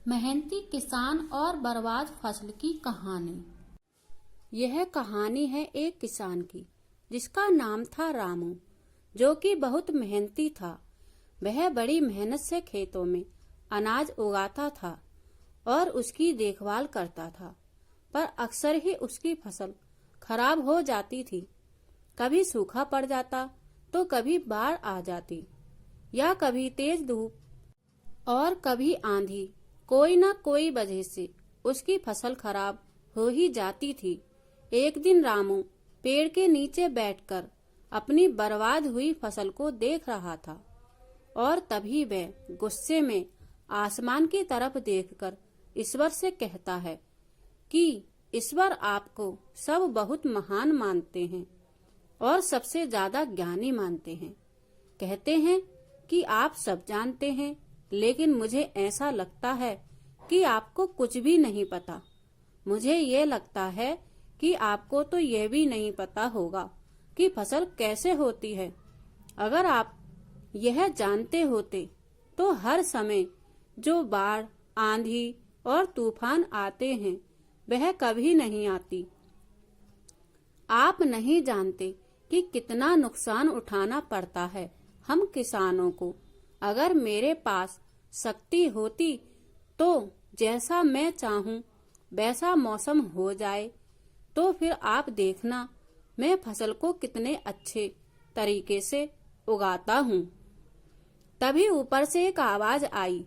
मेहनती किसान और बर्बाद फसल की कहानी। यह कहानी है एक किसान की जिसका नाम था रामू, जो कि बहुत मेहनती था। वह बड़ी मेहनत से खेतों में अनाज उगाता था और उसकी देखभाल करता था, पर अक्सर ही उसकी फसल खराब हो जाती थी। कभी सूखा पड़ जाता तो कभी बाढ़ आ जाती, या कभी तेज धूप और कभी आंधी। कोई न कोई वजह से उसकी फसल खराब हो ही जाती थी। एक दिन रामू पेड़ के नीचे बैठकर अपनी बर्बाद हुई फसल को देख रहा था, और तभी वह गुस्से में आसमान की तरफ देखकर ईश्वर से कहता है कि ईश्वर, आपको सब बहुत महान मानते हैं और सबसे ज्यादा ज्ञानी मानते हैं। कहते हैं कि आप सब जानते हैं, लेकिन मुझे ऐसा लगता है कि आपको कुछ भी नहीं पता। मुझे ये लगता है कि आपको तो ये भी नहीं पता होगा कि फसल कैसे होती है। अगर आप यह जानते होते तो हर समय जो बाढ़, आंधी और तूफान आते हैं वह कभी नहीं आती। आप नहीं जानते कि कितना नुकसान उठाना पड़ता है हम किसानों को। अगर मेरे पास शक्ति होती तो जैसा मैं चाहूं वैसा मौसम हो जाए, तो फिर आप देखना मैं फसल को कितने अच्छे तरीके से उगाता हूँ। तभी ऊपर से एक आवाज आई,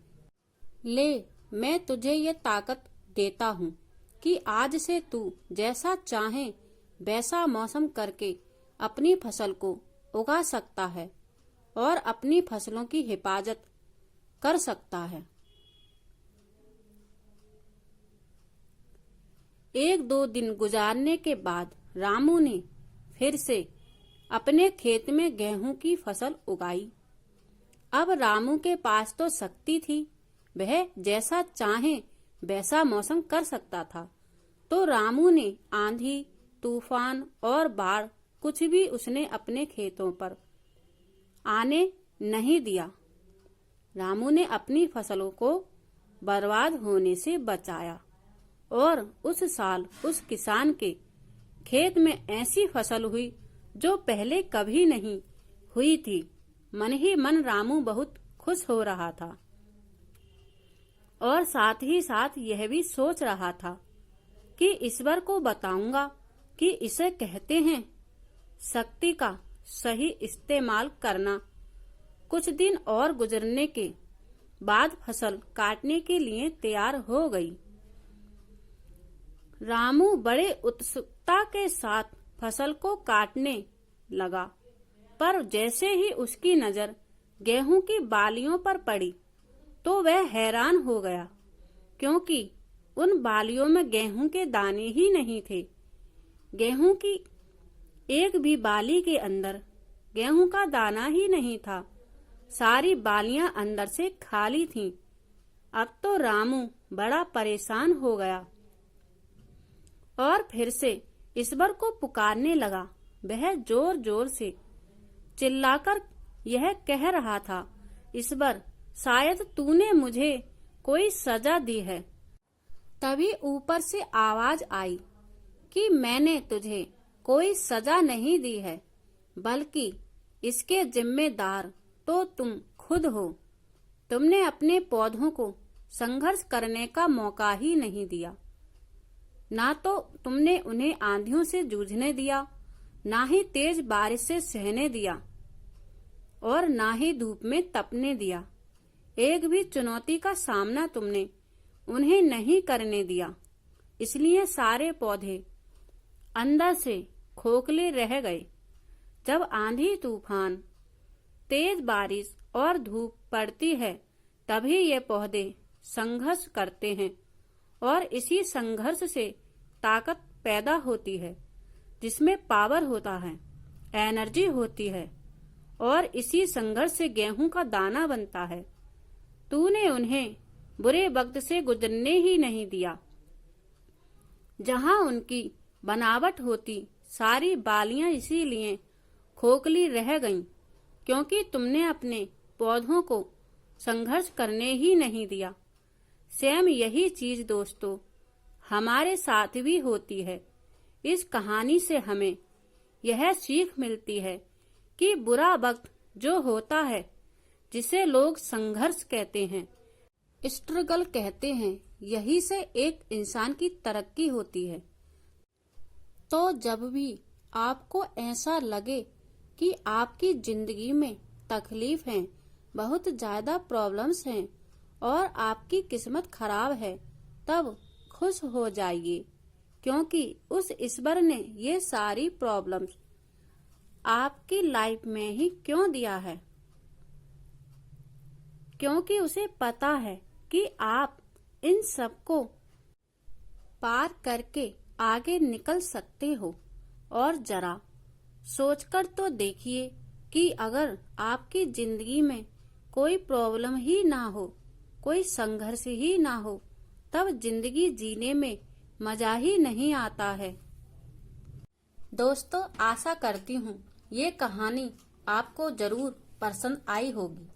ले, मैं तुझे ये ताकत देता हूँ कि आज से तू जैसा चाहे वैसा मौसम करके अपनी फसल को उगा सकता है और अपनी फसलों की हिफाजत कर सकता है। एक दो दिन गुजारने के बाद रामू ने फिर से अपने खेत में गेहूं की फसल उगाई। अब रामू के पास तो शक्ति थी, वह जैसा चाहे वैसा मौसम कर सकता था। तो रामू ने आंधी, तूफान और बाढ़ कुछ भी उसने अपने खेतों पर आने नहीं दिया। रामू ने अपनी फसलों को बर्बाद होने से बचाया, और उस साल उस किसान के खेत में ऐसी फसल हुई जो पहले कभी नहीं हुई थी। मन ही मन रामू बहुत खुश हो रहा था, और साथ ही साथ यह भी सोच रहा था कि ईश्वर को बताऊंगा कि इसे कहते हैं शक्ति का सही इस्तेमाल करना। कुछ दिन और गुजरने के बाद फसल काटने के लिए तैयार हो गई। रामू बड़े उत्सुकता के साथ फसल को काटने लगा, पर जैसे ही उसकी नजर गेहूं की बालियों पर पड़ी तो वह हैरान हो गया, क्योंकि उन बालियों में गेहूं के दाने ही नहीं थे। गेहूं की एक भी बाली के अंदर गेहूं का दाना ही नहीं था। सारी बालियां अंदर से खाली थीं। अब तो रामू बड़ा परेशान हो गया और फिर से ईश्वर को पुकारने लगा। वह जोर जोर से चिल्लाकर यह कह रहा था, ईश्वर, शायद तूने मुझे कोई सजा दी है। तभी ऊपर से आवाज आई कि मैंने तुझे कोई सजा नहीं दी है, बल्कि इसके जिम्मेदार तो तुम खुद हो। तुमने अपने पौधों को संघर्ष करने का मौका ही नहीं दिया। ना तो तुमने उन्हें आंधियों से जूझने दिया, ना ही तेज बारिश से सहने दिया, और ना ही धूप में तपने दिया। एक भी चुनौती का सामना तुमने उन्हें नहीं करने दिया। इसलिए सारे पौधे अंदर से खोखले रह गए। जब आंधी, तूफान, तेज बारिश और धूप पड़ती है, तभी ये पौधे संघर्ष करते हैं, और इसी संघर्ष से ताकत पैदा होती है, जिसमें पावर होता है, एनर्जी होती है, और इसी संघर्ष से गेहूं का दाना बनता है। तूने उन्हें बुरे वक्त से गुजरने ही नहीं दिया। जहां उनकी बनावट होती, सारी बालियां इसीलिए खोखली रह गईं, क्योंकि तुमने अपने पौधों को संघर्ष करने ही नहीं दिया। सेम यही चीज दोस्तों हमारे साथ भी होती है। इस कहानी से हमें यह सीख मिलती है कि बुरा वक्त जो होता है, जिसे लोग संघर्ष कहते हैं, स्ट्रगल कहते हैं, यही से एक इंसान की तरक्की होती है। तो जब भी आपको ऐसा लगे कि आपकी जिंदगी में तकलीफ है, बहुत ज्यादा प्रॉब्लम्स हैं और आपकी किस्मत खराब है, तब खुश हो जाइए, क्योंकि उस ईश्वर ने ये सारी प्रॉब्लम्स आपकी लाइफ में ही क्यों दिया है, क्योंकि उसे पता है कि आप इन सबको पार करके आगे निकल सकते हो। और जरा सोचकर तो देखिए कि अगर आपकी जिंदगी में कोई प्रॉब्लम ही ना हो, कोई संघर्ष ही ना हो, तब जिंदगी जीने में मजा ही नहीं आता है। दोस्तों, आशा करती हूँ ये कहानी आपको जरूर पसंद आई होगी।